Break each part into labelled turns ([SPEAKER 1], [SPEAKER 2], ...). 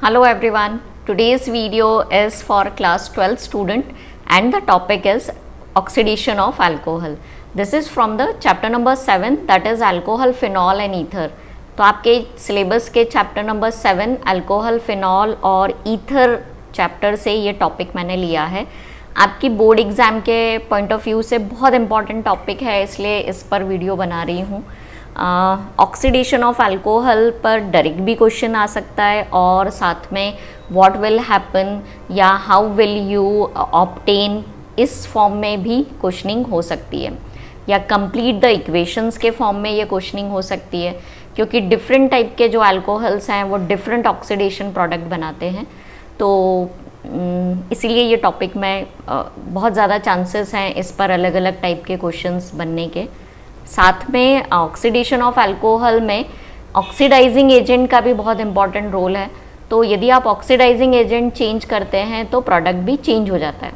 [SPEAKER 1] Hello everyone, today's video is for class 12 student and the topic is oxidation of alcohol. This is from the chapter number 7 that is alcohol, phenol and ether. तो आपके syllabus के chapter number 7 alcohol, phenol और ether chapter से ये topic मैंने लिया है। आपकी बोर्ड एग्ज़ाम के पॉइंट ऑफ व्यू से बहुत इंपॉर्टेंट टॉपिक है, इसलिए इस पर वीडियो बना रही हूँ। ऑक्सीडेशन ऑफ अल्कोहल पर डायरेक्ट भी क्वेश्चन आ सकता है और साथ में व्हाट विल हैपन या हाउ विल यू ऑब्टेन, इस फॉर्म में भी क्वेश्चनिंग हो सकती है, या कंप्लीट द इक्वेशंस के फॉर्म में ये क्वेश्चनिंग हो सकती है, क्योंकि डिफरेंट टाइप के जो अल्कोहल्स हैं वो डिफरेंट ऑक्सीडेशन प्रोडक्ट बनाते हैं। तो इसीलिए ये टॉपिक में बहुत ज़्यादा चांसेस हैं इस पर अलग अलग टाइप के क्वेश्चंस बनने के। साथ में ऑक्सीडेशन ऑफ अल्कोहल में ऑक्सीडाइजिंग एजेंट का भी बहुत इंपॉर्टेंट रोल है। तो यदि आप ऑक्सीडाइजिंग एजेंट चेंज करते हैं तो प्रोडक्ट भी चेंज हो जाता है।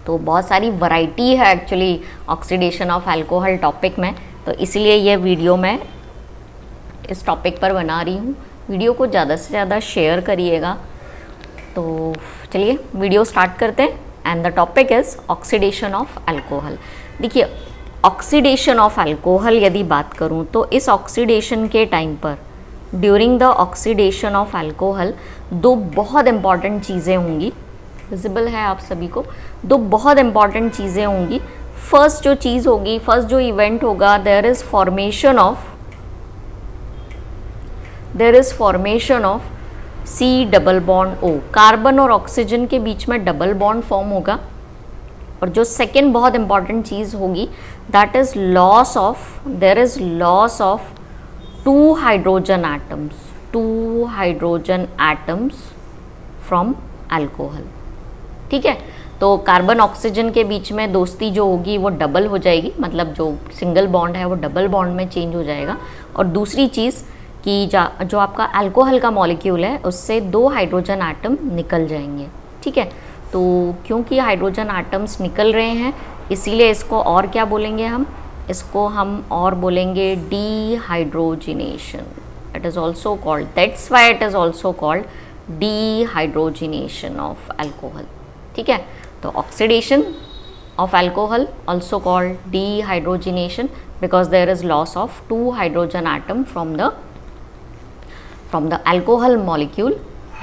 [SPEAKER 1] तो बहुत सारी वैरायटी है actually oxidation of alcohol topic में, तो इसलिए ये वीडियो मैं इस टॉपिक पर बना रही हूँ। वीडियो को ज़्यादा से ज़्यादा शेयर करिएगा। तो चलिए वीडियो स्टार्ट करते हैं and the topic is oxidation of alcohol. देखिए, ऑक्सीडेशन ऑफ अल्कोहल यदि बात करूं तो इस ऑक्सीडेशन के टाइम पर, during the oxidation of alcohol, दो बहुत इंपॉर्टेंट चीज़ें होंगी। विजिबल है आप सभी को? दो बहुत इंपॉर्टेंट चीज़ें होंगी। फर्स्ट जो चीज़ होगी, फर्स्ट जो इवेंट होगा, there is formation of C double bond O। Carbon और ऑक्सीजन के बीच में डबल बॉन्ड फॉर्म होगा। और जो सेकेंड बहुत इंपॉर्टेंट चीज़ होगी, that is there is loss of two hydrogen atoms from alcohol. ठीक है, तो कार्बन ऑक्सीजन के बीच में दोस्ती जो होगी वो डबल हो जाएगी, मतलब जो सिंगल बॉन्ड है वो डबल बॉन्ड में चेंज हो जाएगा। और दूसरी चीज़ कि जो आपका अल्कोहल का मॉलिक्यूल है उससे दो हाइड्रोजन एटम निकल जाएंगे। ठीक है, तो क्योंकि हाइड्रोजन एटम्स निकल रहे हैं इसीलिए इसको और क्या बोलेंगे इसको हम और बोलेंगे dehydrogenation. It is also called, that's why it is also called dehydrogenation of alcohol. ठीक है, तो oxidation of alcohol also called dehydrogenation because there is loss of two hydrogen atom from the alcohol molecule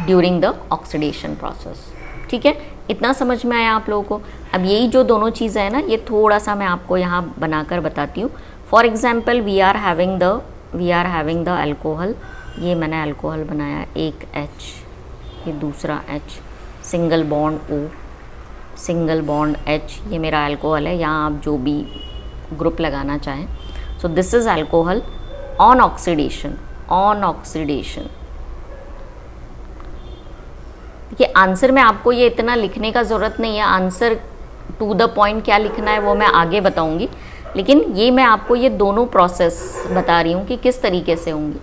[SPEAKER 1] during the oxidation process. ठीक है, इतना समझ में आया आप लोगों को? अब यही जो दोनों चीज़ें हैं ना, ये थोड़ा सा मैं आपको यहाँ बनाकर बताती हूँ। For example we are having the alcohol. ये मैंने अल्कोहल बनाया, एक H, ये दूसरा H, single bond O, single bond H, ये मेरा अल्कोहल है। यहाँ आप जो भी ग्रुप लगाना चाहें। So this is alcohol on oxidation. देखिए, आंसर में आपको ये इतना लिखने का ज़रूरत नहीं है। आंसर टू द पॉइंट क्या लिखना है वो मैं आगे बताऊंगी, लेकिन ये मैं आपको ये दोनों प्रोसेस बता रही हूँ कि किस तरीके से होंगी।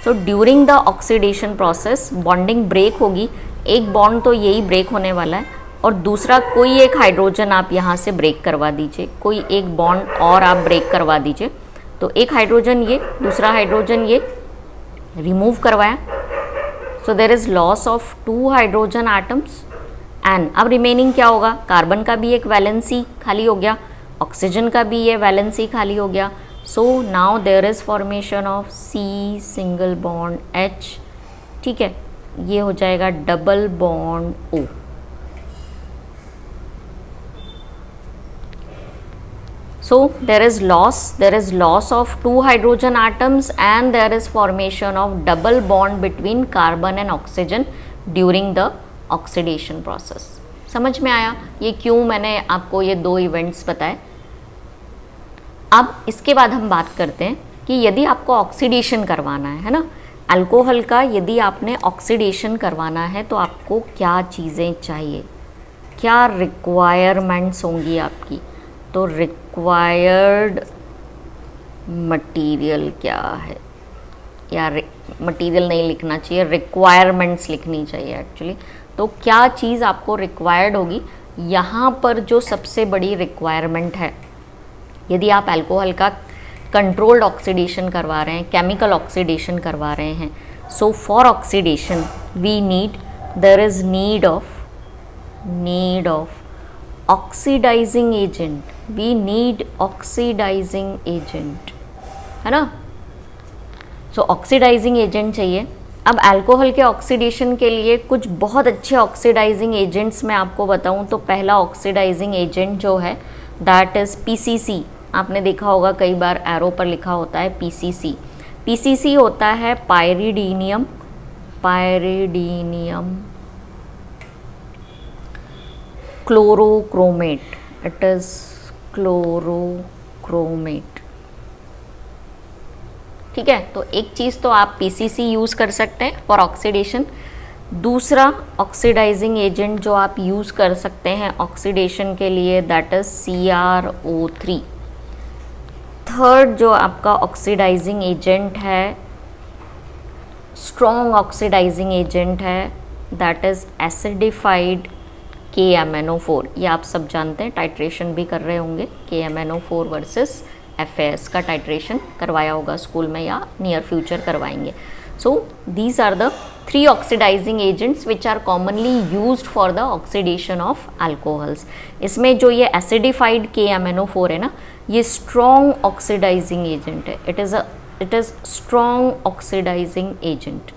[SPEAKER 1] So during the oxidation process bonding break होगी। एक बॉन्ड तो यही ब्रेक होने वाला है और दूसरा कोई एक हाइड्रोजन आप यहाँ से ब्रेक करवा दीजिए, कोई एक बॉन्ड और आप ब्रेक करवा दीजिए। तो एक हाइड्रोजन ये, दूसरा हाइड्रोजन ये रिमूव करवाया। So there is loss of two hydrogen atoms and अब रिमेनिंग क्या होगा? कार्बन का भी एक वैलेंसी खाली हो गया, ऑक्सीजन का भी ये वैलेंसी खाली हो गया। So now there is formation of C single bond H। ठीक है, ये हो जाएगा double bond O। So there is loss of two hydrogen atoms and there is formation of double bond between carbon and oxygen during the oxidation process। समझ में आया ये क्यों मैंने आपको ये दो इवेंट्स बताए? अब इसके बाद हम बात करते हैं कि यदि आपको ऑक्सीडेशन करवाना है ना, अल्कोहल का यदि आपने ऑक्सीडेशन करवाना है तो आपको क्या चीज़ें चाहिए, क्या रिक्वायरमेंट्स होंगी आपकी। तो रिक्वायर्ड मटेरियल क्या है, या मटेरियल नहीं लिखना चाहिए, रिक्वायरमेंट्स लिखनी चाहिए एक्चुअली। तो क्या चीज़ आपको रिक्वायर्ड होगी? यहाँ पर जो सबसे बड़ी रिक्वायरमेंट है, यदि आप अल्कोहल का कंट्रोल्ड ऑक्सीडेशन करवा रहे हैं, केमिकल ऑक्सीडेशन करवा रहे हैं, so for oxidation we need, there is need of oxidizing agent, we need oxidizing agent, है ना. सो ऑक्सीडाइजिंग एजेंट चाहिए. अब अल्कोहल के ऑक्सीडेशन के लिए कुछ बहुत अच्छे ऑक्सीडाइजिंग एजेंट्स मैं आपको बताऊं तो पहला ऑक्सीडाइजिंग एजेंट जो है दैट इज़ पीसीसी. आपने देखा होगा कई बार एरो पर लिखा होता है पीसीसी. पीसीसी होता है पायरिडीनियम क्लोरोक्रोमेट. It is chlorochromate. ठीक है, तो एक चीज़ तो आप पीसीसी यूज़ कर सकते हैं फॉर ऑक्सीडेशन. दूसरा ऑक्सीडाइजिंग एजेंट जो आप यूज़ कर सकते हैं ऑक्सीडेशन के लिए दैट इज़ CrO3. थर्ड जो आपका ऑक्सीडाइजिंग एजेंट है, स्ट्रॉन्ग ऑक्सीडाइजिंग एजेंट है, दैट इज़ एसिडिफाइड KMnO4. ये आप सब जानते हैं, टाइट्रेशन भी कर रहे होंगे. KMnO4 वर्सेस FAS का टाइट्रेशन करवाया होगा स्कूल में या नियर फ्यूचर करवाएंगे. So these are the 3 oxidizing agents which are commonly used for the oxidation of alcohols. इसमें जो ये एसिडिफाइड KMnO4 है ना, ये स्ट्रॉन्ग ऑक्सीडाइजिंग एजेंट है. It is strong oxidizing agent.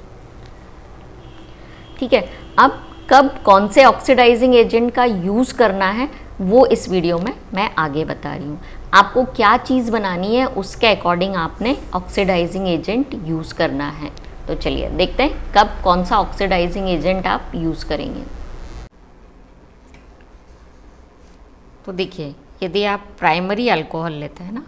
[SPEAKER 1] ठीक है, अब कब कौन से ऑक्सीडाइजिंग एजेंट का यूज़ करना है वो इस वीडियो में मैं आगे बता रही हूँ. आपको क्या चीज़ बनानी है उसके अकॉर्डिंग आपने ऑक्सीडाइजिंग एजेंट यूज़ करना है. तो चलिए देखते हैं कब कौन सा ऑक्सीडाइजिंग एजेंट आप यूज़ करेंगे. तो देखिए, यदि आप प्राइमरी अल्कोहल लेते हैं ना,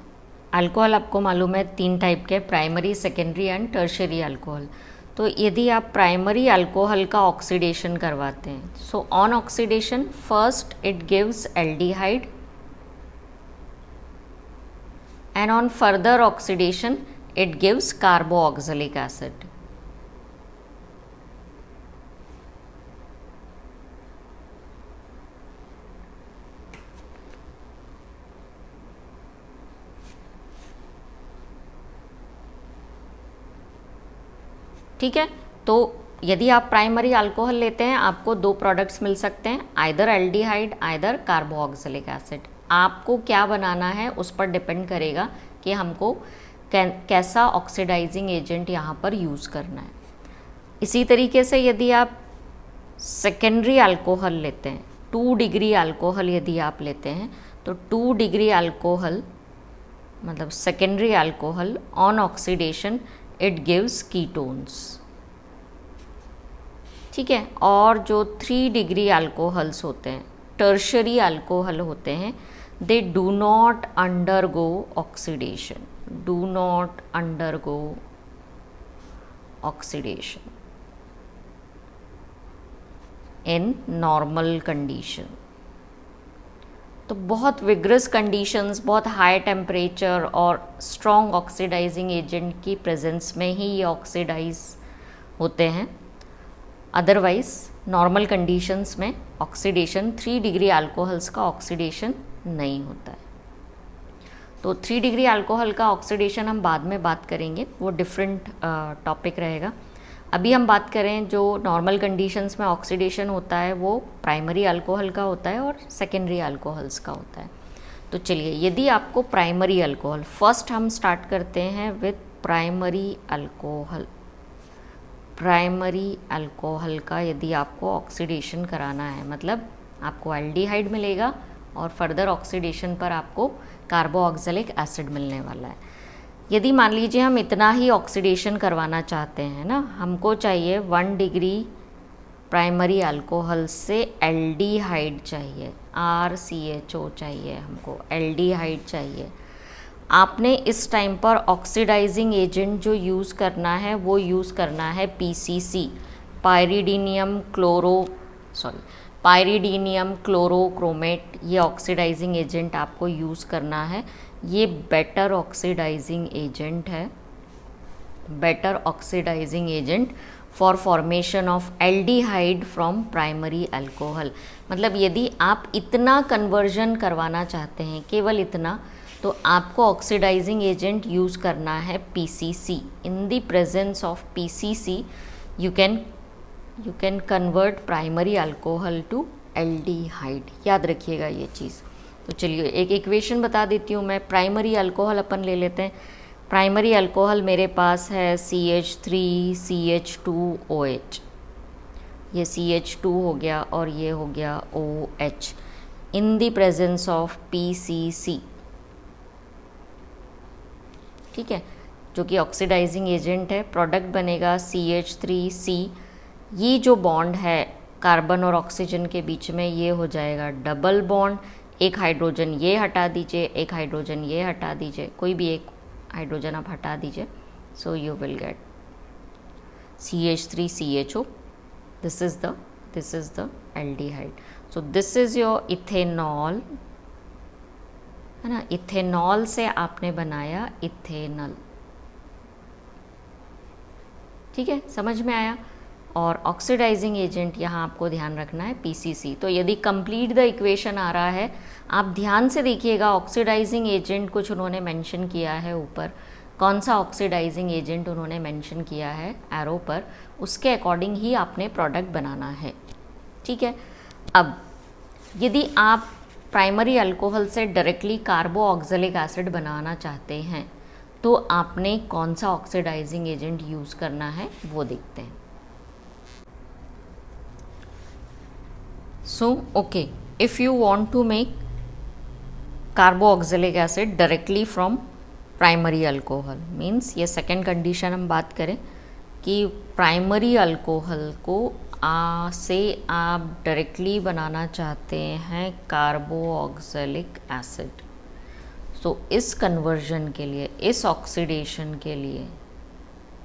[SPEAKER 1] अल्कोहल आपको मालूम है 3 टाइप के, primary, secondary and tertiary alcohol. तो यदि आप प्राइमरी अल्कोहल का ऑक्सीडेशन करवाते हैं, so on oxidation first it gives aldehyde and on further oxidation it gives carboxylic acid. ठीक है, तो यदि आप प्राइमरी अल्कोहल लेते हैं आपको 2 प्रोडक्ट्स मिल सकते हैं, either aldehyde either carboxylic acid. आपको क्या बनाना है उस पर डिपेंड करेगा कि हमको कैसा ऑक्सीडाइजिंग एजेंट यहाँ पर यूज़ करना है. इसी तरीके से यदि आप सेकेंडरी अल्कोहल लेते हैं, 2 डिग्री अल्कोहल यदि आप लेते हैं, तो 2 डिग्री अल्कोहल मतलब secondary alcohol on oxidation it gives ketones. ठीक है, और जो 3 डिग्री अल्कोहल्स होते हैं, टर्शियरी अल्कोहल होते हैं, they do not undergo oxidation in normal condition. तो बहुत विग्रस कंडीशंस, बहुत हाई टेम्परेचर और स्ट्रॉन्ग ऑक्सीडाइजिंग एजेंट की प्रेजेंस में ही ये ऑक्सीडाइज होते हैं. अदरवाइज नॉर्मल कंडीशंस में ऑक्सीडेशन 3 डिग्री अल्कोहल्स का ऑक्सीडेशन नहीं होता है. तो 3 डिग्री अल्कोहल का ऑक्सीडेशन हम बाद में बात करेंगे, वो डिफरेंट टॉपिक रहेगा. अभी हम बात करें जो नॉर्मल कंडीशंस में ऑक्सीडेशन होता है वो प्राइमरी अल्कोहल का होता है और सेकेंडरी अल्कोहल्स का होता है. तो चलिए, यदि आपको प्राइमरी अल्कोहल, फर्स्ट हम स्टार्ट करते हैं with primary alcohol. Primary alcohol का यदि आपको ऑक्सीडेशन कराना है, मतलब आपको एल्डिहाइड मिलेगा और फर्दर ऑक्सीडेशन पर आपको कार्बोक्सिलिक एसिड मिलने वाला है. यदि मान लीजिए हम इतना ही ऑक्सीडेशन करवाना चाहते हैं ना, हमको चाहिए 1 डिग्री प्राइमरी अल्कोहल से एल्डिहाइड चाहिए, RCHO चाहिए, हमको एल्डिहाइड चाहिए. आपने इस टाइम पर ऑक्सीडाइजिंग एजेंट जो यूज़ करना है वो यूज़ करना है PCC, पायरिडीनियम क्लोरोक्रोमेट. ये ऑक्सीडाइजिंग एजेंट आपको यूज़ करना है. ये बेटर ऑक्सीडाइजिंग एजेंट है, better oxidizing agent for formation of aldehyde from primary alcohol. मतलब यदि आप इतना कन्वर्जन करवाना चाहते हैं, केवल इतना, तो आपको ऑक्सीडाइजिंग एजेंट यूज़ करना है PCC. In the presence of PCC you can you can convert primary alcohol to aldehyde, याद रखिएगा ये चीज़। तो चलिए एक इक्वेशन बता देती हूँ मैं। प्राइमरी अल्कोहल अपन ले लेते हैं। प्राइमरी अल्कोहल मेरे पास है CH3CH2OH, ये CH2 हो गया और ये हो गया OH in the presence of PCC, ठीक है, जो कि ऑक्सीडाइजिंग एजेंट है। प्रोडक्ट बनेगा CH3C। ये जो बॉन्ड है कार्बन और ऑक्सीजन के बीच में, ये हो जाएगा डबल बॉन्ड। एक हाइड्रोजन ये हटा दीजिए, एक हाइड्रोजन ये हटा दीजिए, कोई भी एक हाइड्रोजन आप हटा दीजिए। So you will get CH3CHO। This is the aldehyde. So this is your ethanol, है ना। इथेनॉल से आपने बनाया इथेनल, ठीक है, समझ में आया। और ऑक्सीडाइजिंग एजेंट यहाँ आपको ध्यान रखना है PCC। तो यदि कंप्लीट द इक्वेशन आ रहा है, आप ध्यान से देखिएगा ऑक्सीडाइजिंग एजेंट कुछ उन्होंने मेंशन किया है ऊपर, कौन सा ऑक्सीडाइजिंग एजेंट उन्होंने मेंशन किया है एरो पर, उसके अकॉर्डिंग ही आपने प्रोडक्ट बनाना है, ठीक है। अब यदि आप प्राइमरी अल्कोहल से डायरेक्टली कार्बो ऑक्जेलिक एसिड बनाना चाहते हैं तो आपने कौन सा ऑक्सीडाइजिंग एजेंट यूज़ करना है वो देखते हैं। So okay, if you want to make carboxylic acid directly from primary alcohol, means ये second condition हम बात करें कि primary alcohol को से आप डायरेक्टली बनाना चाहते हैं कार्बोऑक्जेलिक एसिड। सो इस कन्वर्जन के लिए, इस ऑक्सीडेशन के लिए,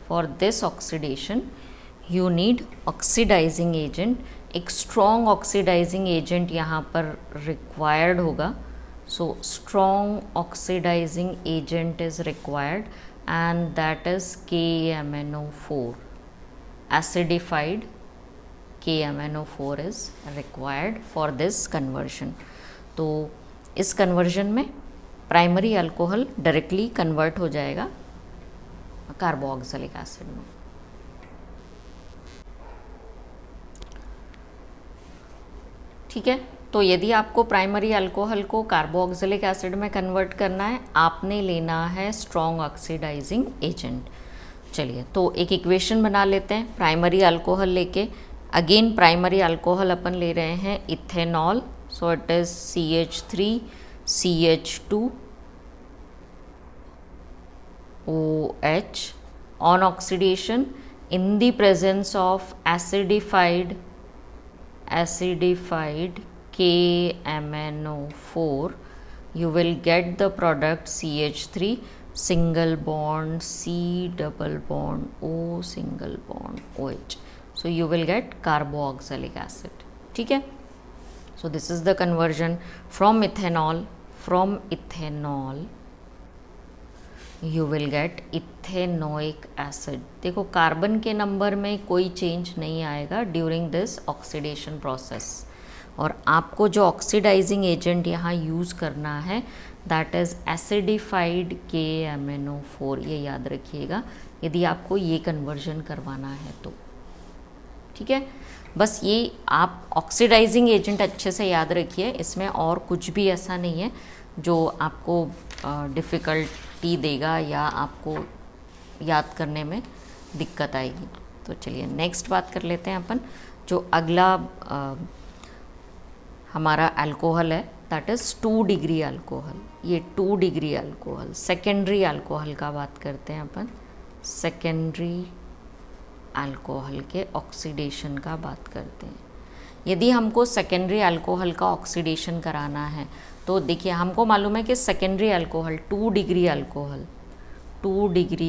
[SPEAKER 1] for this oxidation you need oxidizing agent. एक स्ट्रॉन्ग ऑक्सीडाइजिंग एजेंट यहाँ पर रिक्वायर्ड होगा। So strong oxidizing agent is required and that is KMnO4। Acidified KMnO4 is required for this conversion। तो इस कन्वर्जन में प्राइमरी अल्कोहल डायरेक्टली कन्वर्ट हो जाएगा कार्बोऑक्जेलिक acid में। ठीक है, तो यदि आपको प्राइमरी अल्कोहल को कार्बोऑक्जेलिक एसिड में कन्वर्ट करना है, आपने लेना है स्ट्रॉन्ग ऑक्सीडाइजिंग एजेंट। चलिए तो एक इक्वेशन बना लेते हैं प्राइमरी अल्कोहल लेके। अगेन प्राइमरी अल्कोहल अपन ले रहे हैं ethanol, so it is CH3CH2OH on oxidation in the presence of acidified KMnO4 you will get the product CH3 single bond C double bond O single bond OH, so you will get carboxylic acid। ठीक है, so this is the conversion from ethanol you will get ethanoic acid. देखो carbon के number में कोई change नहीं आएगा during this oxidation process, और आपको जो ऑक्सीडाइजिंग एजेंट यहाँ यूज़ करना है दैट इज़ एसिडिफाइड KMnO4। ये याद रखिएगा यदि आपको ये कन्वर्जन करवाना है तो। ठीक है, बस ये आप ऑक्सीडाइजिंग एजेंट अच्छे से याद रखिए, इसमें और कुछ भी ऐसा नहीं है जो आपको डिफ़िकल्टी देगा या आपको याद करने में दिक्कत आएगी। तो चलिए नेक्स्ट बात कर लेते हैं अपन। जो अगला हमारा अल्कोहल है दैट इज़ 2 डिग्री अल्कोहल। ये 2 डिग्री अल्कोहल सेकेंडरी अल्कोहल का बात करते हैं अपन। सेकेंडरी अल्कोहल के ऑक्सीडेशन का बात करते हैं। यदि हमको सेकेंडरी अल्कोहल का ऑक्सीडेशन कराना है तो देखिए हमको मालूम है कि secondary alcohol 2 degree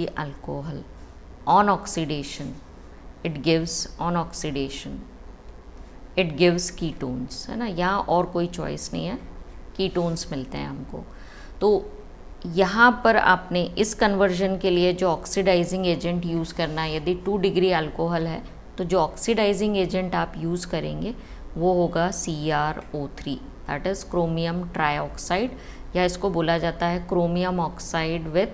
[SPEAKER 1] alcohol on oxidation it gives ketones, है ना। यहाँ और कोई चॉइस नहीं है, कीटोन्स मिलते हैं हमको। तो यहाँ पर आपने इस कन्वर्जन के लिए जो ऑक्सीडाइजिंग एजेंट यूज़ करना है, यदि 2 डिग्री अल्कोहल है तो जो ऑक्सीडाइजिंग एजेंट आप यूज़ करेंगे वो होगा CrO3 that is chromium trioxide, या इसको बोला जाता है chromium oxide with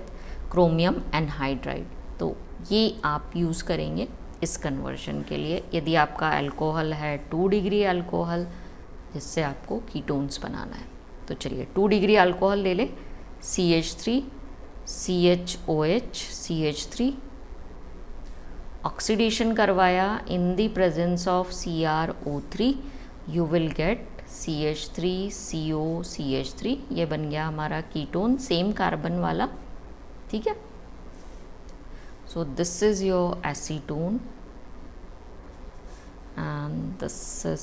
[SPEAKER 1] chromium anhydride. तो ये आप यूज़ करेंगे इस कन्वर्जन के लिए। यदि आपका अल्कोहल है 2 डिग्री अल्कोहल, जिससे आपको कीटोन्स बनाना है, तो चलिए 2 डिग्री अल्कोहल ले लें, CH3 CHOH CH3, ऑक्सीडेशन करवाया इन the presence of CrO3, you will get CH3 CO CH3, ये बन गया हमारा कीटोन, सेम कार्बन वाला, ठीक है। So this is your acetone and this is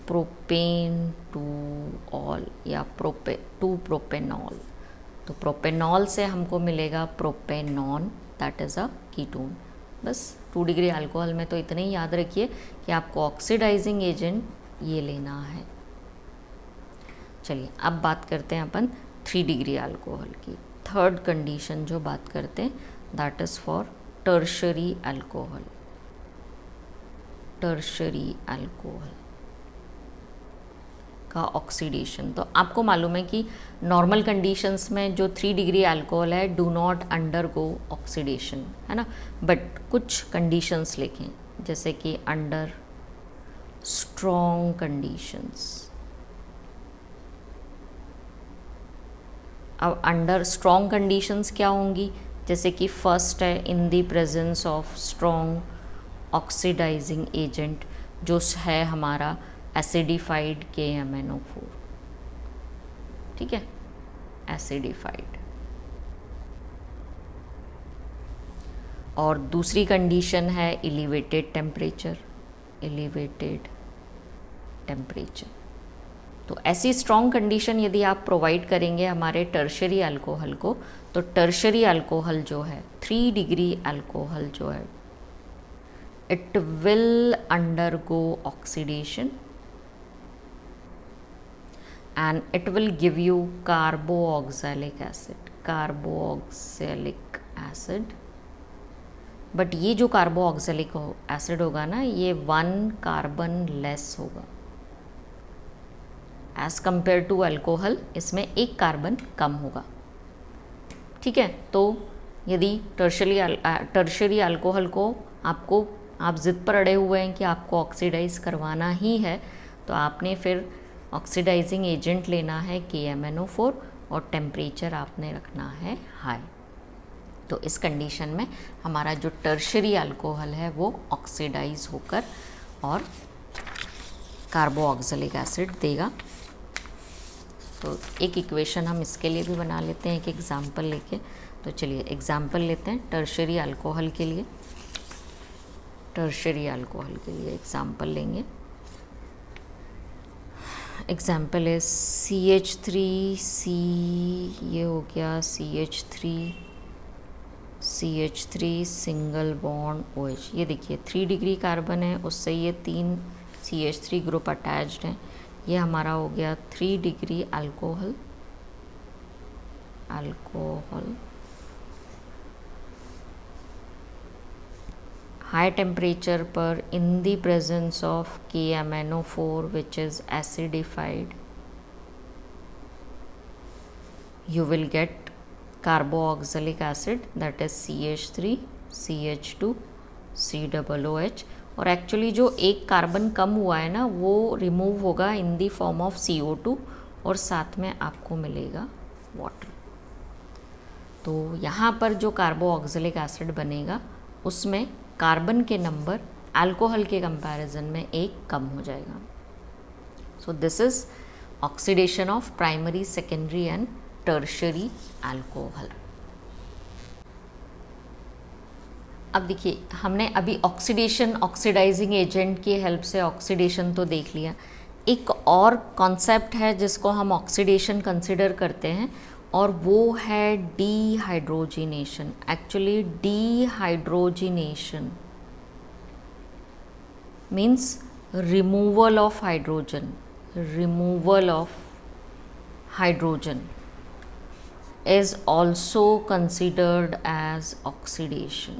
[SPEAKER 1] propane two all या टू प्रोपेनॉल। तो प्रोपेनॉल से हमको मिलेगा propanone, that is a ketone. बस 2 डिग्री अल्कोहल में तो इतने ही याद रखिए कि आपको ऑक्सीडाइजिंग एजेंट ये लेना है। चलिए अब बात करते हैं अपन 3 डिग्री अल्कोहल की। थर्ड कंडीशन जो बात करते हैं that is for tertiary alcohol. Tertiary alcohol का ऑक्सीडेशन, तो आपको मालूम है कि नॉर्मल कंडीशंस में जो 3 डिग्री अल्कोहल है डू नॉट अंडरगो ऑक्सीडेशन, है ना, बट कुछ कंडीशंस लिखें, जैसे कि अंडर स्ट्रॉन्ग कंडीशंस। अब अंडर स्ट्रॉन्ग कंडीशंस क्या होंगी, जैसे कि फर्स्ट है in the presence of strong oxidizing agent, जो है हमारा एसिडिफाइड KMnO4, ठीक है, एसिडिफाइड। और दूसरी कंडीशन है एलिवेटेड टेम्परेचर, एलिवेटेड टेम्परेचर। तो ऐसी स्ट्रॉन्ग कंडीशन यदि आप प्रोवाइड करेंगे हमारे टर्शरी अल्कोहल को, तो टर्शरी अल्कोहल जो है 3 डिग्री अल्कोहल जो है it will undergo oxidation and it will give you carboxylic acid, but ये जो कार्बोक्सिलिक एसिड होगा ना, ये 1 कार्बन लेस होगा एज कंपेयर टू अल्कोहल, इसमें 1 कार्बन कम होगा, ठीक है। तो यदि टर्शरी अल्कोहल को आप जिद पर अड़े हुए हैं कि आपको ऑक्सीडाइज करवाना ही है, तो आपने फिर ऑक्सीडाइजिंग एजेंट लेना है KMnO4 और टेम्परेचर आपने रखना है हाई। तो इस कंडीशन में हमारा जो टर्शरी अल्कोहल है वो ऑक्सीडाइज होकर और कार्बोक्सिलिक एसिड देगा। तो एक इक्वेशन हम इसके लिए भी बना लेते हैं, एक एग्जाम्पल लेके। तो चलिए एग्जाम्पल लेते हैं टर्शरी अल्कोहल के लिए। टर्शरी अल्कोहल के लिए एग्जाम्पल लेंगे। एग्जाम्पल है CH3C, ये हो गया CH3 सिंगल बॉन्ड OH। ये देखिए 3 डिग्री कार्बन है, उससे ये 3 CH3 ग्रुप अटैच्ड हैं। ये हमारा हो गया 3 डिग्री अल्कोहल। हाई टेम्परेचर पर इन the presence of KMnO4 which is acidified, you will get carboxylic acid, that is CH3 CH2 COOH। और एक्चुअली जो 1 कार्बन कम हुआ है ना, वो रिमूव होगा in the form of CO2 और साथ में आपको मिलेगा वाटर। तो यहाँ पर जो कार्बोक्सिलिक एसिड बनेगा उसमें कार्बन के नंबर अल्कोहल के कंपैरिजन में 1 कम हो जाएगा। So this is oxidation of primary, secondary and tertiary alcohol. अब देखिए हमने अभी ऑक्सीडाइजिंग एजेंट की हेल्प से ऑक्सीडेशन तो देख लिया। एक और कॉन्सेप्ट है जिसको हम ऑक्सीडेशन कंसिडर करते हैं और वो है dehydrogenation. Actually dehydrogenation means removal of hydrogen is also considered as oxidation।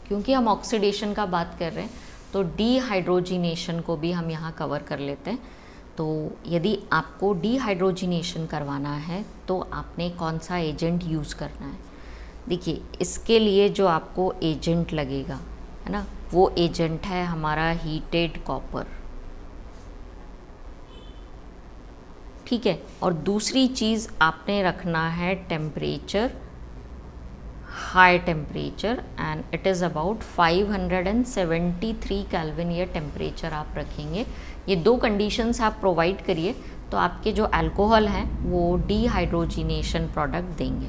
[SPEAKER 1] क्योंकि हम ऑक्सीडेशन का बात कर रहे हैं तो डीहाइड्रोजिनेशन को भी हम यहाँ कवर कर लेते हैं। तो यदि आपको डीहाइड्रोजिनेशन करवाना है तो आपने कौन सा एजेंट यूज़ करना है। देखिए इसके लिए जो आपको एजेंट लगेगा है ना, वो एजेंट है हमारा हीटेड कॉपर, ठीक है। और दूसरी चीज़ आपने रखना है temperature, high temperature, and it is about 573 kelvin ये टेम्परेचर आप रखेंगे। ये दो कंडीशंस आप प्रोवाइड करिए तो आपके जो अल्कोहल हैं वो डीहाइड्रोजिनेशन प्रोडक्ट देंगे।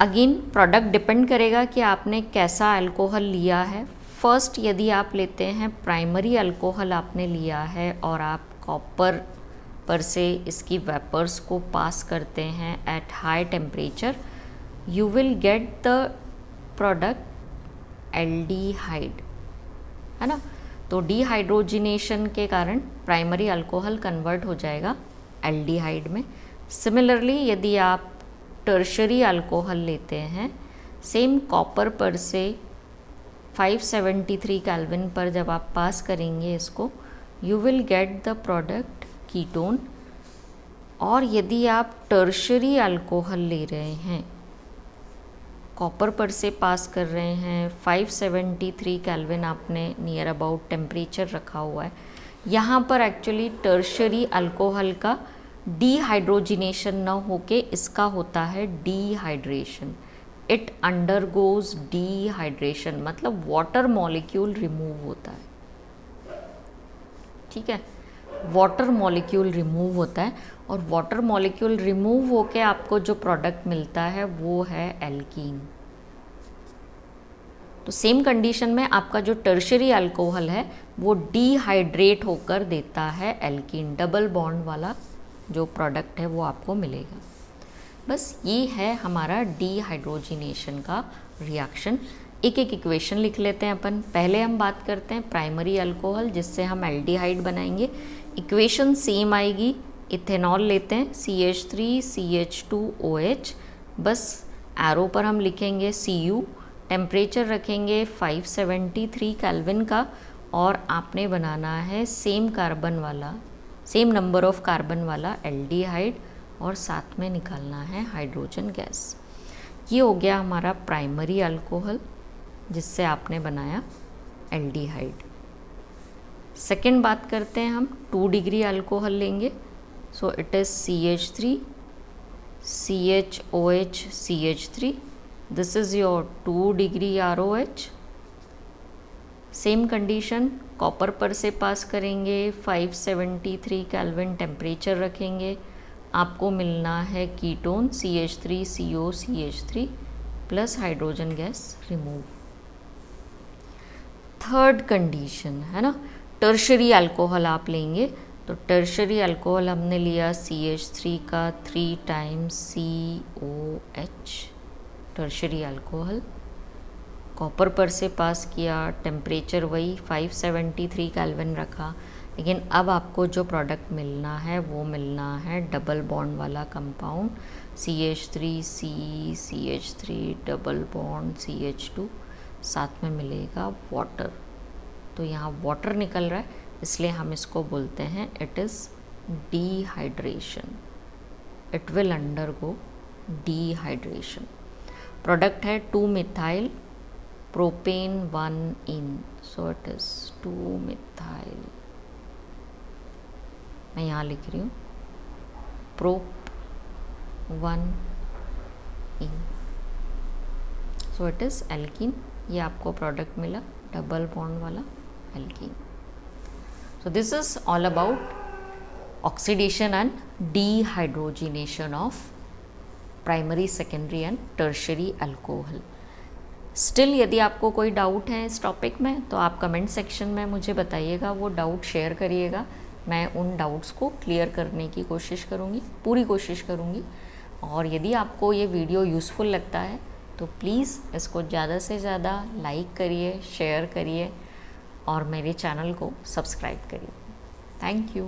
[SPEAKER 1] अगेन प्रोडक्ट डिपेंड करेगा कि आपने कैसा अल्कोहल लिया है। फर्स्ट यदि आप लेते हैं प्राइमरी अल्कोहल आपने लिया है और आप कॉपर पर से इसकी वेपर्स को पास करते हैं at high temperature, you will get the product aldehyde, है ना। तो डिहाइड्रोजिनेशन के कारण प्राइमरी अल्कोहल कन्वर्ट हो जाएगा एल्डिहाइड में। सिमिलरली यदि आप टर्शरी अल्कोहल लेते हैं, सेम कॉपर पर से 573 केल्विन पर जब आप पास करेंगे इसको, you will get the product ketone. और यदि आप टर्शरी अल्कोहल ले रहे हैं, कॉपर पर से पास कर रहे हैं, 573 केल्विन आपने नियर अबाउट टेम्परेचर रखा हुआ है, यहाँ पर एक्चुअली टर्शरी अल्कोहल का डिहाइड्रोजिनेशन न होके इसका होता है डिहाइड्रेशन। इट अंडरगोज डिहाइड्रेशन, मतलब वाटर मॉलिक्यूल रिमूव होता है, ठीक है। वाटर मॉलिक्यूल रिमूव होता है और वाटर मॉलिक्यूल रिमूव होके आपको जो प्रोडक्ट मिलता है वो है एल्कीन। तो सेम कंडीशन में आपका जो टर्शरी अल्कोहल है वो डिहाइड्रेट होकर देता है एल्कीन, डबल बॉन्ड वाला जो प्रोडक्ट है वो आपको मिलेगा। बस ये है हमारा डिहाइड्रोजिनेशन का रिएक्शन। एक एक इक्वेशन लिख लेते हैं अपन। पहले हम बात करते हैं प्राइमरी अल्कोहल जिससे हम एल्डिहाइड बनाएंगे। इक्वेशन सेम आएगी, इथेनॉल लेते हैं CH3CH2OH, बस एरो पर हम लिखेंगे Cu, टेम्परेचर रखेंगे 573 केल्विन का, और आपने बनाना है सेम कार्बन वाला, सेम नंबर ऑफ कार्बन वाला एल्डिहाइड, और साथ में निकालना है हाइड्रोजन गैस। ये हो गया हमारा प्राइमरी अल्कोहल जिससे आपने बनाया एल्डिहाइड। सेकेंड बात करते हैं हम, 2 डिग्री अल्कोहल लेंगे। So it is CH3 CHOH CH3, this is your 2 degree ROH। Same condition, copper पर से पास करेंगे, 573 केल्विन टेम्परेचर रखेंगे, आपको मिलना है ketone CH3COCH3 plus hydrogen gas remove. Third condition है ना, टर्शरी अल्कोहल आप लेंगे। तो टर्शरी अल्कोहल हमने लिया CH3 का 3 times COH, tertiary alcohol, copper पर से पास किया, टेम्परेचर वही 573 केल्विन रखा, लेकिन अब आपको जो प्रोडक्ट मिलना है वो मिलना है डबल बॉन्ड वाला compound CH3C double bond CH2, साथ में मिलेगा वाटर। तो यहाँ वाटर निकल रहा है इसलिए हम इसको बोलते हैं it is dehydration, it will undergo dehydration. Product है 2 methyl propane 1 in, so it is 2 methyl, मैं यहाँ लिख रही हूँ prop 1 in, so it is alkene. ये आपको प्रोडक्ट मिला डबल बॉन्ड वाला alkene. So this is all about oxidation and dehydrogenation of primary, secondary and tertiary alcohol. Still यदि आपको कोई डाउट है इस टॉपिक में तो आप कमेंट सेक्शन में मुझे बताइएगा, वो डाउट शेयर करिएगा, मैं उन डाउट्स को क्लियर करने की कोशिश करूँगी, पूरी कोशिश करूँगी। और यदि आपको ये वीडियो यूज़फुल लगता है तो प्लीज़ इसको ज़्यादा से ज़्यादा लाइक करिए, शेयर करिए और मेरे चैनल को सब्सक्राइब करिए। Thank you.